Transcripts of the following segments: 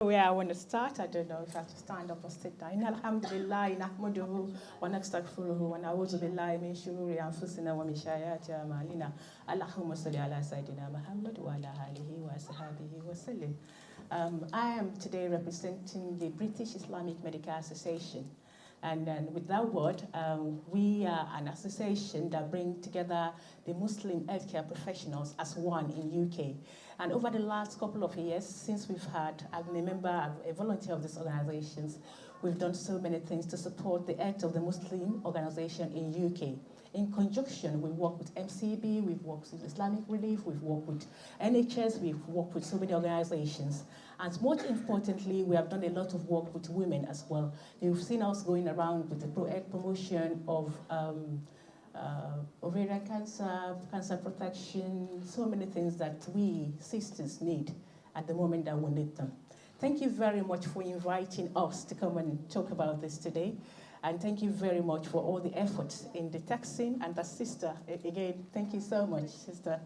Where I want to start, I don't know if I have to stand up or sit down. Alhamdulillah, nahmaduhu wa nastaghfiruhu wa na'udhu billahi min shururi anfusina wa min sayyiati a'malina. Allahumma salli ala sayyidina Muhammad wa ala alihi wa sahbihi wa sallim. I am today representing the British Islamic Medical Association. And with that word, we are an association that brings together the Muslim healthcare professionals as one in UK. And over the last couple of years, since we've had, I've been a member, a volunteer of these organizations, we've done so many things to support the health of the Muslim organization in UK. In conjunction, we work with MCB, we've worked with Islamic Relief, we've worked with NHS, we've worked with so many organizations. And most importantly, we have done a lot of work with women as well. You've seen us going around with the promotion of ovarian cancer, cancer protection, so many things that we sisters need at the moment that we need them. Thank you very much for inviting us to come and talk about this today. And thank you very much for all the efforts in the texting. And the sister, again, thank you so much, sister.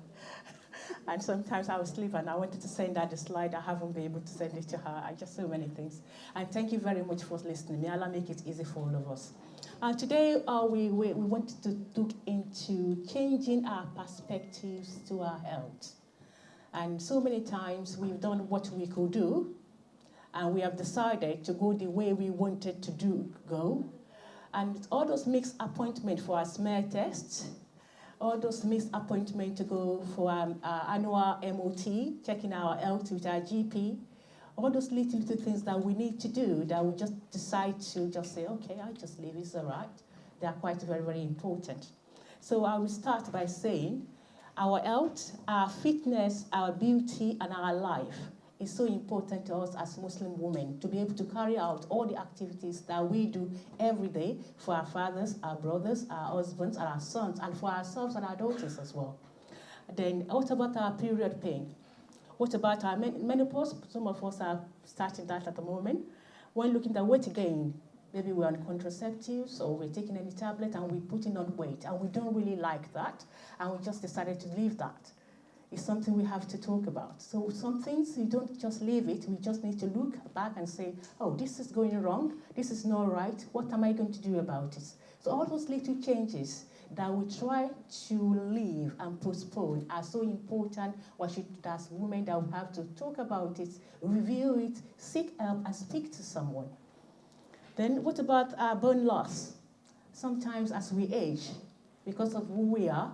And sometimes I will sleep and I wanted to send her the slide. I haven't been able to send it to her. I just so many things. And thank you very much for listening. May Allah make it easy for all of us. Today, we wanted to look into changing our perspectives to our health. And so many times we've done what we could do, and we have decided to go the way we wanted to go. And all those mixed appointments for our smear tests, all those missed appointments to go for our annual MOT, checking our health with our GP, all those little things that we need to do that we just decide to just say, okay, I'll just leave, it's all right. They are quite very, very important. So I will start by saying our health, our fitness, our beauty, and our life is so important to us as Muslim women to be able to carry out all the activities that we do every day for our fathers, our brothers, our husbands, and our sons, and for ourselves and our daughters as well. Then what about our period pain? What about our menopause? Some of us are starting that at the moment. When looking at weight gain, maybe we're on contraceptives or we're taking any tablet and we're putting on weight, and we don't really like that, and we just decided to leave that. It's something we have to talk about. So some things, you don't just leave it. We just need to look back and say, oh, this is going wrong. This is not right. What am I going to do about it? So all those little changes that we try to leave and postpone are so important. What should, as women, that we have to talk about it, review it, seek help, and speak to someone. Then what about our bone loss? Sometimes as we age, because of who we are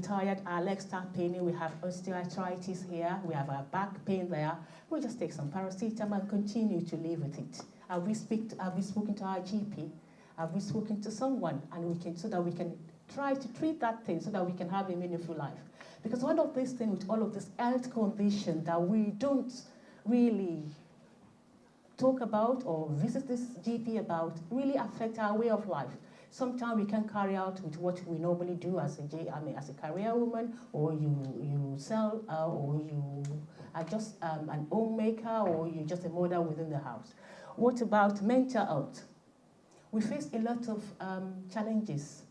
tired, our legs start paining, we have osteoarthritis here, we have our back pain there. We'll just take some paracetamol and continue to live with it. Have we spoken to our GP? Have we spoken to someone? And so that we can try to treat that thing so that we can have a meaningful life. Because one of these things with all of this health condition that we don't really talk about or visit this GP about really affect our way of life. Sometimes we can carry out with what we normally do as a career woman, or you sell, or you are just an homemaker, or you're just a mother within the house. What about mental health? We face a lot of challenges.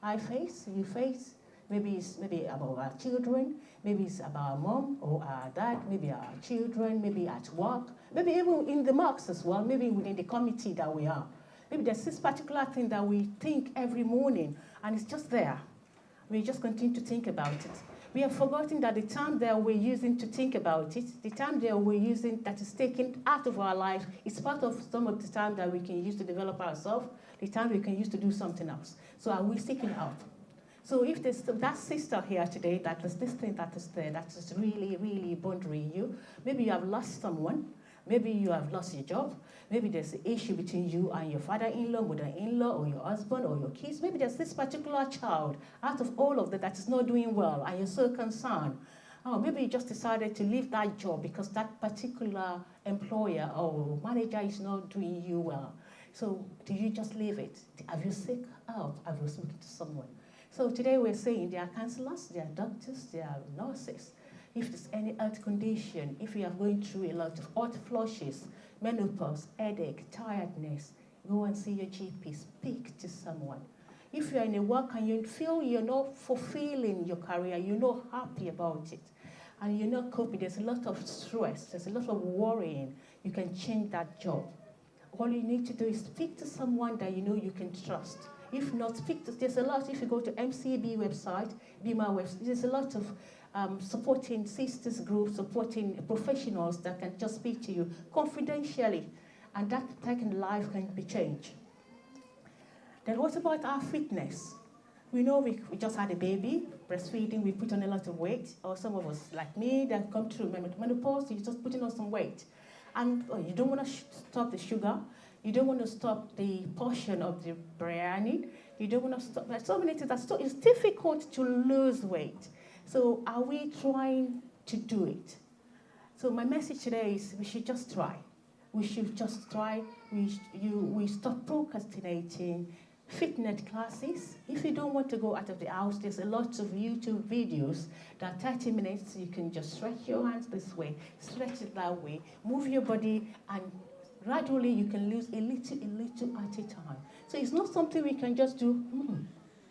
I face, you face. Maybe it's about our children, maybe it's about our mom or our dad, maybe our children, maybe at work, maybe even in the mosques as well, maybe within the committee that we are. Maybe there's this particular thing that we think every morning, and it's just there. We just continue to think about it. We have forgotten that the time that we're using to think about it, the time that we're using that is taken out of our life, is part of some of the time that we can use to develop ourselves, the time we can use to do something else. So are we seeking help? So if there's that sister here today, that is this thing that is there, that is really, really bothering you, maybe you have lost someone, maybe you have lost your job, maybe there's an issue between you and your father-in-law, mother-in-law, or your husband, or your kids. Maybe there's this particular child out of all of that is not doing well, and you're so concerned. Oh, maybe you just decided to leave that job because that particular employer or manager is not doing you well. So do you just leave it? Have you sought help? Have you spoken to someone? So today we're saying there are counselors, there are doctors, there are nurses. If there's any health condition, if you are going through a lot of hot flushes, menopause, headache, tiredness, go and see your GP, speak to someone. If you're in a work and you feel you're not fulfilling your career, you're not happy about it, and you're not coping, there's a lot of stress, there's a lot of worrying, you can change that job. All you need to do is speak to someone that you know you can trust. If not, there's a lot, if you go to MCB website, BIMA website, there's a lot of supporting sisters groups, supporting professionals that can just speak to you confidentially, and that second life can be changed. Then what about our fitness? We know we just had a baby, breastfeeding, we put on a lot of weight, or some of us, like me, that come through menopause, you're just putting on some weight. And you don't want to stop the sugar, you don't want to stop the portion of the biryani, you don't want to stop, there's so many things that it's difficult to lose weight. So are we trying to do it? So my message today is we should just try. We should just try, we stop procrastinating. Fitness classes, if you don't want to go out of the house, there's a lot of YouTube videos that 30 minutes, you can just stretch your hands this way, stretch it that way, move your body, and gradually you can lose a little at a time. So it's not something we can just do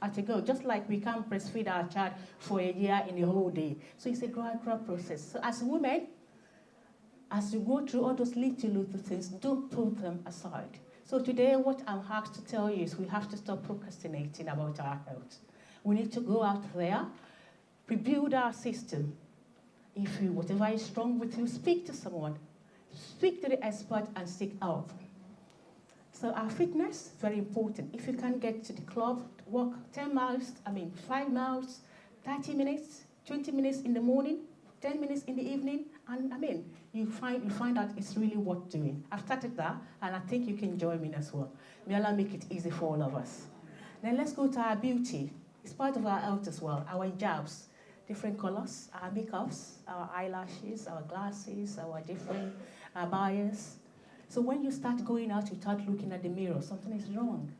at a go, just like we can't breastfeed our child for a year in a whole day. So it's a gradual process. So as women, as you go through all those little things, don't put them aside. So today, what I'm asked to tell you is we have to stop procrastinating about our health. We need to go out there, rebuild our system. If whatever is wrong with you, speak to someone. Speak to the expert and seek help. So our fitness, very important. If you can get to the club, walk 5 miles, 30 minutes, 20 minutes in the morning, 10 minutes in the evening, and you find out it's really worth doing. I've started that, and I think you can join me as well. May Allah make it easy for all of us. Then let's go to our beauty. It's part of our health as well, our hijabs, different colors, our makeups, our eyelashes, our glasses, our different bias. So when you start going out, you start looking at the mirror, something is wrong.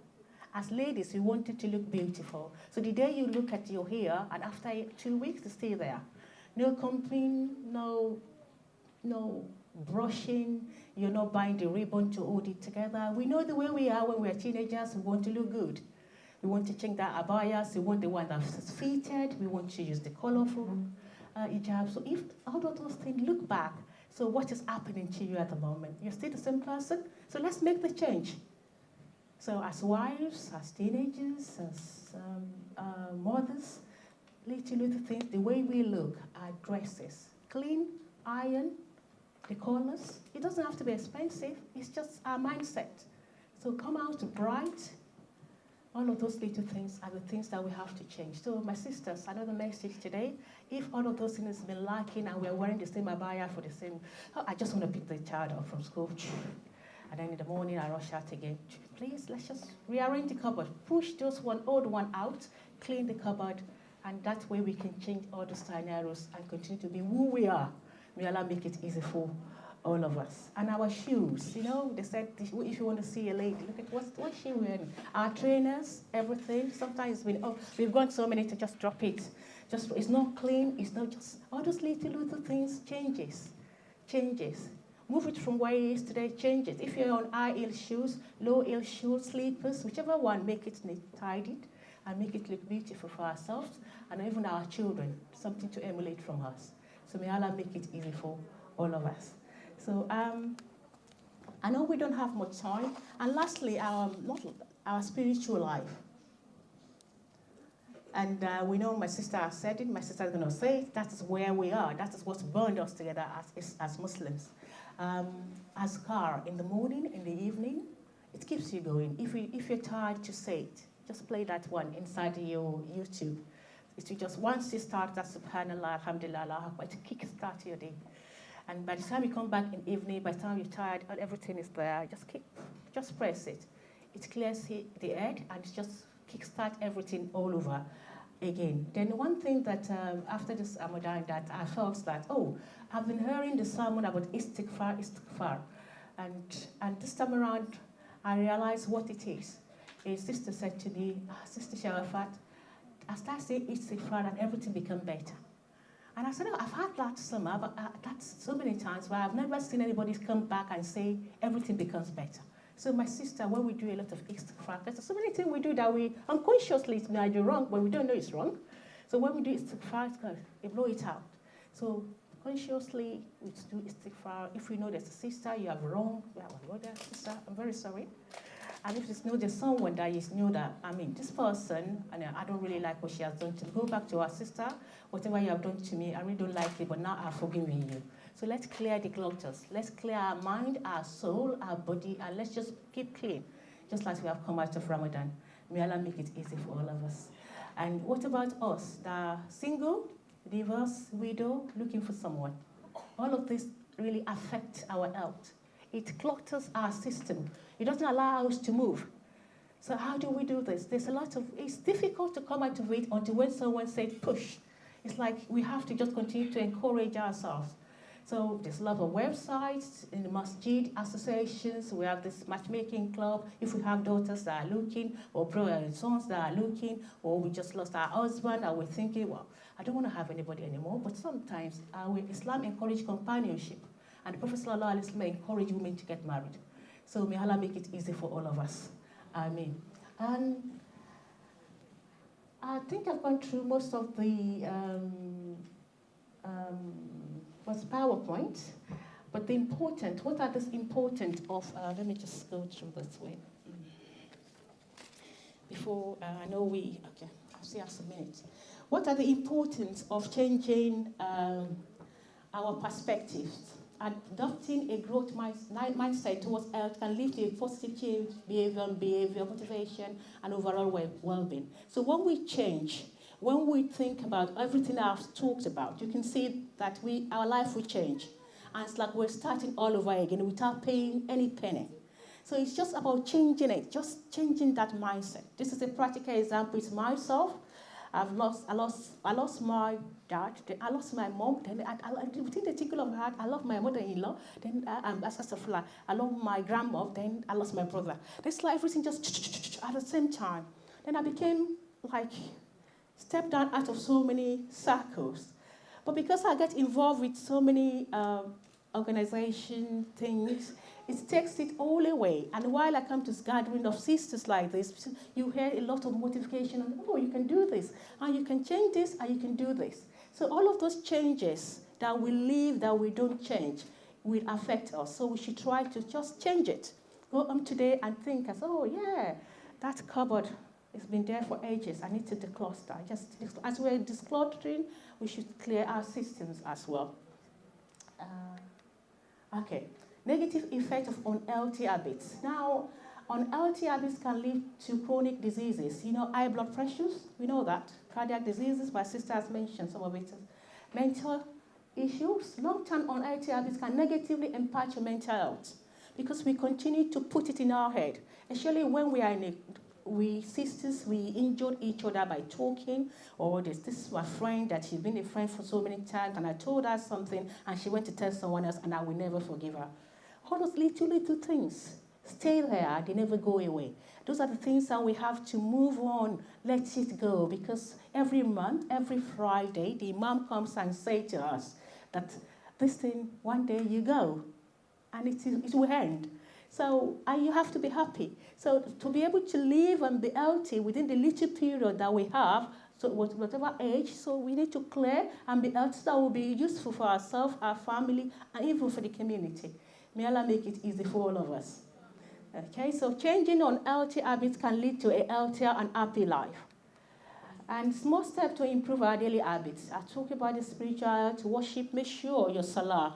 As ladies, we wanted to look beautiful. So the day you look at your hair, and after 2 weeks, it's still there. No combing, no brushing, you're not buying the ribbon to hold it together. We know the way we are when we're teenagers, we want to look good. We want to change that abayas, we want the one that's fitted, we want to use the colorful hijab. So if all of those things, look back. So what is happening to you at the moment? You're still the same person? So let's make the change. So as wives, as teenagers, as mothers, little things, the way we look, our dresses, clean, iron, the colors. It doesn't have to be expensive, it's just our mindset. So come out bright. All of those little things are the things that we have to change. So my sisters, another message today, if all of those things have been lacking and we're wearing the same abaya for the same, I just want to pick the child up from school. And then in the morning I rush out again. Please, let's just rearrange the cupboard. Push those old one out, clean the cupboard, and that way we can change all those scenarios and continue to be who we are. May Allah make it easy for all of us. And our shoes, they said if you want to see a lady, look at what's she wearing. Our trainers, everything. Sometimes we've gone so many to just drop it. It's not clean, it's not just, all those little things changes. Move it from where it is today, change it. If you're on high heel shoes, low heel shoes, slippers, whichever one, make it neat, tidied, and make it look beautiful for ourselves and even our children, something to emulate from us. So may Allah make it easy for all of us. So I know we don't have much time. And lastly, our spiritual life. And we know my sister has said it, my sister is going to say it, that is where we are. That is what's bound us together as Muslims. Azkar in the morning, in the evening, it keeps you going. If you're tired, to say it. Just play that one inside your YouTube. It's just once you start that subhanallah, alhamdulillah, Allah Akbar, to kick-start your day. And by the time you come back in the evening, by the time you're tired, everything is there. Just press it. It clears the head and it just kick-start everything all over again. Then one thing that after this Ramadan that I felt that, I've been hearing the sermon about istighfar. And this time around, I realized what it is. A sister said to me, Sister Sherifat, I started saying istighfar and everything became better. And I said, I've had that so many times, but I've never seen anybody come back and say everything becomes better. So my sister, when we do a lot of istighfar, there's so many things we do that we unconsciously might do wrong, but we don't know it's wrong. So when we do istighfar, we blow it out. So consciously we do istighfar. If we know there's a sister you have wronged, we have a brother, sister, I'm very sorry. And if it's there's someone that you know that, this person, and I don't really like what she has done to me, go back to our sister, whatever you have done to me, I really don't like it, but now I've forgiven you. So let's clear the clutters. Let's clear our mind, our soul, our body, and let's just keep clean, just like we have come out of Ramadan. May Allah make it easy for all of us. And what about us that are single, divorced, widow, looking for someone? All of this really affect our health. It clutters our system. It doesn't allow us to move. So how do we do this? It's difficult to come out of it until when someone says push. It's like we have to just continue to encourage ourselves. So there's a lot of websites in the masjid associations. We have this matchmaking club. If we have daughters that are looking, or sons that are looking, or we just lost our husband, and we're thinking, well, I don't want to have anybody anymore. But sometimes Islam encourages companionship. And the Prophet ﷺ encouraged women to get married. So may Allah make it easy for all of us. Ameen. And I think I've gone through most of the PowerPoint. But what are the important of, let me just go through this way. Before, I know I'll see us a minute. What are the importance of changing our perspectives? Adopting a growth mindset towards health can lead to a positive change, behavior, motivation, and overall well-being. So when we change, when we think about everything I've talked about, you can see that our life will change. And it's like we're starting all over again without paying any penny. So it's just about changing it, just changing that mindset. This is a practical example. It's myself. I lost my dad, then I lost my mom, then within the tickle of my heart, I lost my mother-in-law, then I lost my grandma, then I lost my brother. It's like everything just at the same time. Then I became stepped down out of so many circles. But because I get involved with so many organization things, it takes it all away. And while I come to this gathering of sisters like this, you hear a lot of motivation. You can do this, and you can change this, and you can do this. So all of those changes that we leave, that we don't change, will affect us. So we should try to just change it. Go home today and think that cupboard has been there for ages. I need to decluster. As we're decluttering, we should clear our systems as well. Negative effect of unhealthy habits. Now, unhealthy habits can lead to chronic diseases. High blood pressures, we know that. Cardiac diseases, my sister has mentioned some of it. Mental issues, long-term unhealthy habits can negatively impact your mental health because we continue to put it in our head, especially when we are we injured each other by talking, or this is my friend that she's been a friend for so many times, and I told her something, and she went to tell someone else, and I will never forgive her. All those little things stay there, they never go away. Those are the things that we have to move on, let it go, because every month, every Friday, the Imam comes and says to us that this thing, one day you go, and it will end. So you have to be happy. So to be able to live and be healthy within the little period that we have, so whatever age, so we need to clear and be healthy that will be useful for ourselves, our family, and even for the community. May Allah make it easy for all of us. Okay, so changing unhealthy habits can lead to a healthier and happy life. And small steps to improve our daily habits. I talk about the spiritual health, worship, make sure your salah,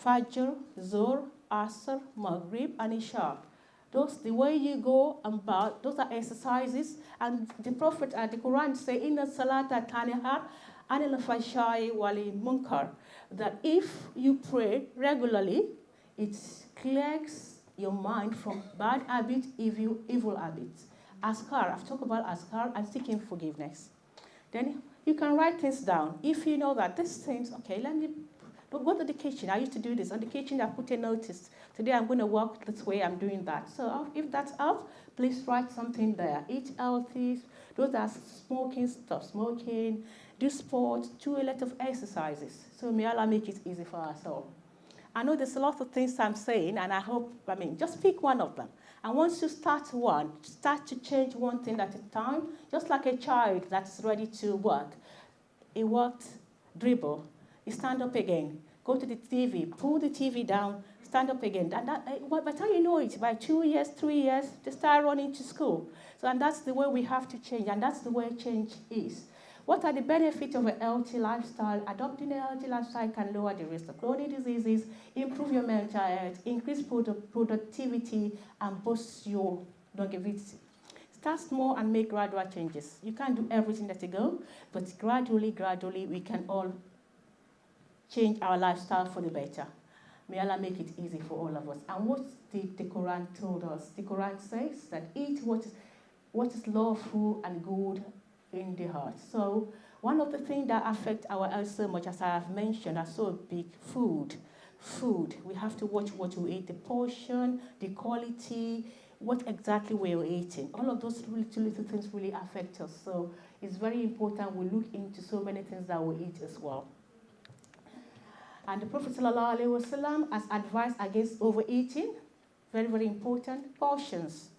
Fajr, Zuhr, Asr, Maghrib, and Isha. The way you go about, those are exercises. And the Prophet and the Quran say, Inna salata tanha anil fahsha'i wal munkar. That if you pray regularly, it clears your mind from bad habits, evil habits. Askar, I've talked about askar and seeking forgiveness. Then you can write things down. If you know that these things, let me go to the kitchen. I used to do this. On the kitchen, I put a notice. Today, I'm going to walk this way. I'm doing that. So if that's up, please write something there. Eat healthy. Those that are smoking, stop smoking. Do sport. Do a lot of exercises. So may Allah make it easy for us all. I know there's a lot of things I'm saying, and I hope, just pick one of them. And once you start to change one thing at a time, just like a child that's ready to work. He worked, dribble. You stand up again. Go to the TV, pull the TV down, stand up again. And by the time you know it, by 2 years, 3 years, they start running to school. So, and that's the way we have to change, and that's the way change is. What are the benefits of a healthy lifestyle? Adopting a healthy lifestyle can lower the risk of chronic diseases, improve your mental health, increase productivity, and boost your longevity. Start small and make gradual changes. You can't do everything at a go, but gradually, we can all change our lifestyle for the better. May Allah make it easy for all of us. And what the Quran told us? The Quran says that eat what is lawful and good in the heart. So one of the things that affect our health so much, as I have mentioned, are so big, food. We have to watch what we eat, the portion, the quality, what exactly we're eating. All of those little things really affect us. So it's very important we look into so many things that we eat as well. And the Prophet ﷺ has advised against overeating. Very, very important. Portions.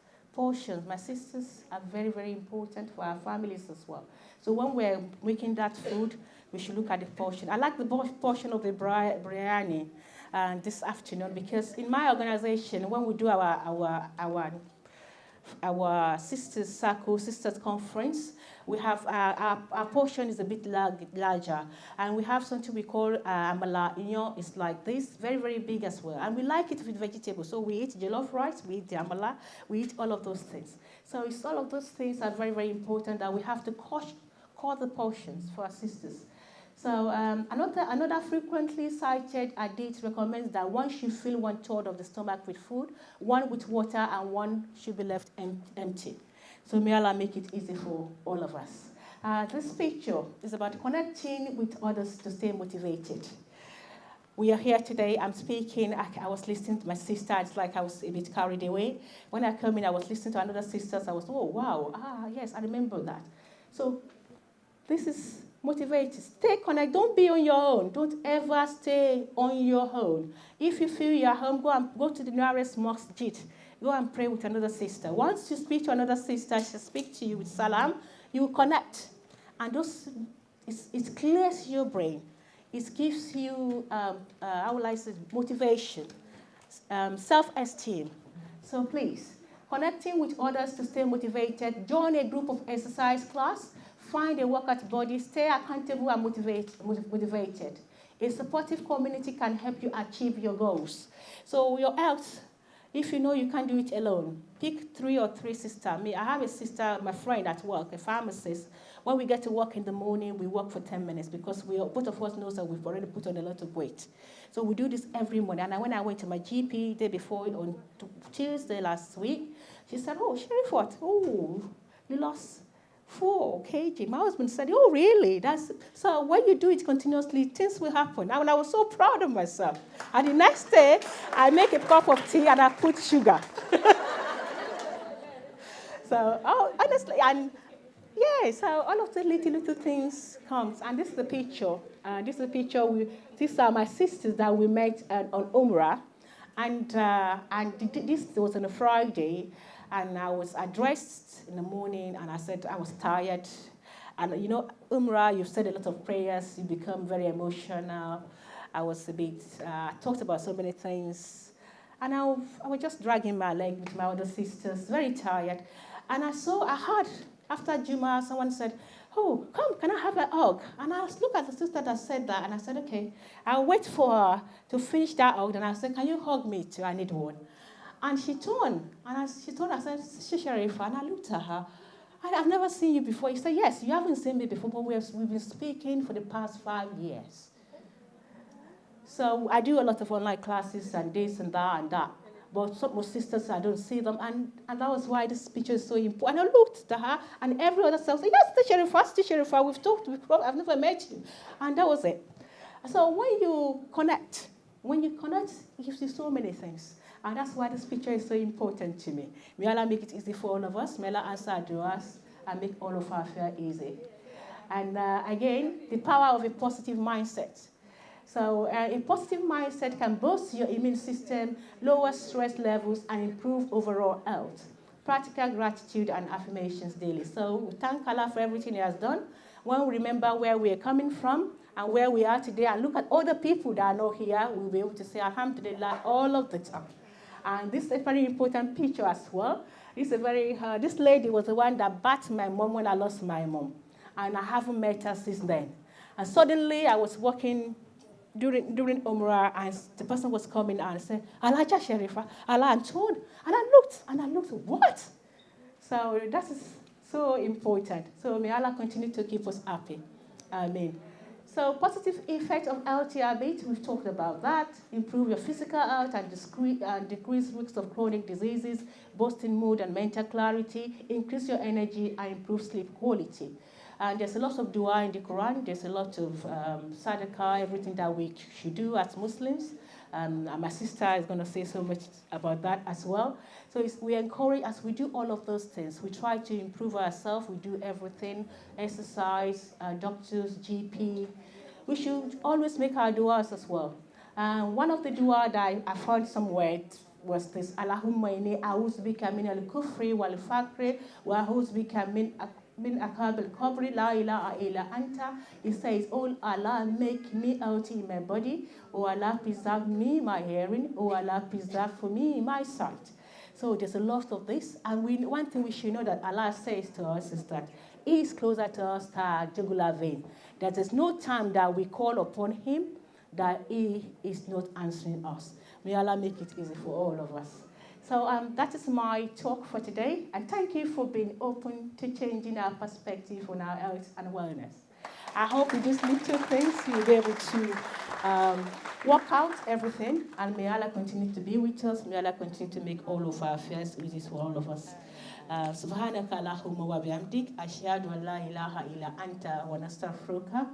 My sisters are very, very important for our families as well. So when we're making that food, we should look at the portion. I like the portion of the biryani this afternoon, because in my organization, when we do our sisters circle, sisters conference, we have our portion is a bit larger, and we have something we call amala. It's like this, very, very big as well, and we like it with vegetables. So we eat jollof rice, we eat the amala, we eat all of those things. So it's all of those things are very, very important that we have to call the portions for our sisters. So another frequently cited hadith recommends that one should fill 1/3 of the stomach with food, one with water, and one should be left empty. So may Allah make it easy for all of us. This picture is about connecting with others to stay motivated. We are here today. I'm speaking. I was listening to my sister. It's like I was a bit carried away. When I came in, I was listening to another sister. I was, oh, wow. Yes, I remember that. So this is motivated. Stay connected. Don't be on your own. Don't ever stay on your own. If you feel you're home, go to the nearest masjid. Go and pray with another sister. Once you speak to another sister, she'll speak to you with salam, you will connect. And it clears your brain. It gives you, motivation, self-esteem. So please, connecting with others to stay motivated, join a group of exercise class, find a workout body, stay accountable and motivated. A supportive community can help you achieve your goals. So your health, if you know you can't do it alone, pick 3 or 3 sisters. I have a sister, my friend at work, a pharmacist. When we get to work in the morning, we work for 10 minutes because both of us know that we've already put on a lot of weight. So we do this every morning. And when I went to my GP day before, on Tuesday last week, she said, oh, Sherifat, you lost 4 kg. My husband said, oh, really? So when you do it continuously, things will happen. And I was so proud of myself. And the next day, I make a cup of tea and I put sugar. So, honestly, and yeah, so all of the little things comes. And this is the picture. These are my sisters that we met on Umrah. And this was on a Friday. And I was addressed in the morning, and I said I was tired. And, Umrah, you've said a lot of prayers. You become very emotional. I was a bit, talked about so many things. And I was just dragging my leg with my other sisters, very tired. And I heard, after Juma, someone said, oh, come, can I have a hug? And I looked at the sister that said that, and I said, okay, I'll wait for her to finish that hug. And I said, can you hug me too? I need one. And she turned, and I said, Sherifat, and I looked at her. I've never seen you before. She said, yes, you haven't seen me before, but we've been speaking for the past 5 years. So I do a lot of online classes and this and that. But some of my sisters, I don't see them. And that was why this picture is so important. And I looked at her, and every other self said, yes, Sherifat, we've talked before, I've never met you. And that was it. So when you connect, it gives you so many things. And that's why this picture is so important to me. May Allah make it easy for all of us. May Allah answer our du'as and make all of our affair easy. And again, the power of a positive mindset. So a positive mindset can boost your immune system, lower stress levels, and improve overall health. Practical gratitude and affirmations daily. So we thank Allah for everything He has done. When we remember where we are coming from and where we are today and look at other people that are not here, we'll be able to say Alhamdulillah all of the time. And this is a very important picture as well. This lady was the one that bathed my mom when I lost my mom. And I haven't met her since then. And suddenly I was walking during Umrah, and the person was coming and said, Alaja Sherifat, Allah, I'm told. And I looked, what? So that is so important. So may Allah continue to keep us happy. Amen. So positive effect of healthy habits, we've talked about that. Improve your physical health and decrease risks of chronic diseases, boosting mood and mental clarity, increase your energy, and improve sleep quality. And there's a lot of dua in the Quran. There's a lot of sadaqah, everything that we should do as Muslims. And my sister is going to say so much about that as well. So we encourage, as we do all of those things, we try to improve ourselves. We do everything, exercise, doctors, GP. We should always make our duas as well. One of the dua that I found somewhere was this, Allahumma inni a'udhu bika min al-kufri wal-faqri wa a'udhu bika min akab al-qabri la ilaha illa anta. It says, oh Allah, make me healthy in my body. Oh Allah, preserve me my hearing. Oh Allah, preserve for me my sight. So there's a lot of this. And one thing we should know that Allah says to us is that He is closer to us than our jugular vein. That there's no time that we call upon Him that He is not answering us. May Allah make it easy for all of us. So that is my talk for today. And thank you for being open to changing our perspective on our health and wellness. I hope with these little things you'll be able to work out everything. And may Allah continue to be with us. May Allah continue to make all of our affairs easy for all of us. Subhanaka Allahumma wa bihamdik. Ashhadu an la ilaha illa anta wa nastaghfiruka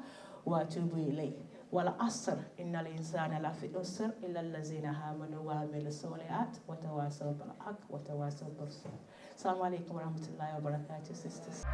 wa atubu ilayk. والعصر إن الإنسان لفي خسر إلا الذين آمنوا وعملوا الصالحات وتواصوا بالحق وتواصوا بالصبر. السلام عليكم ورحمة الله وبركاته, sisters.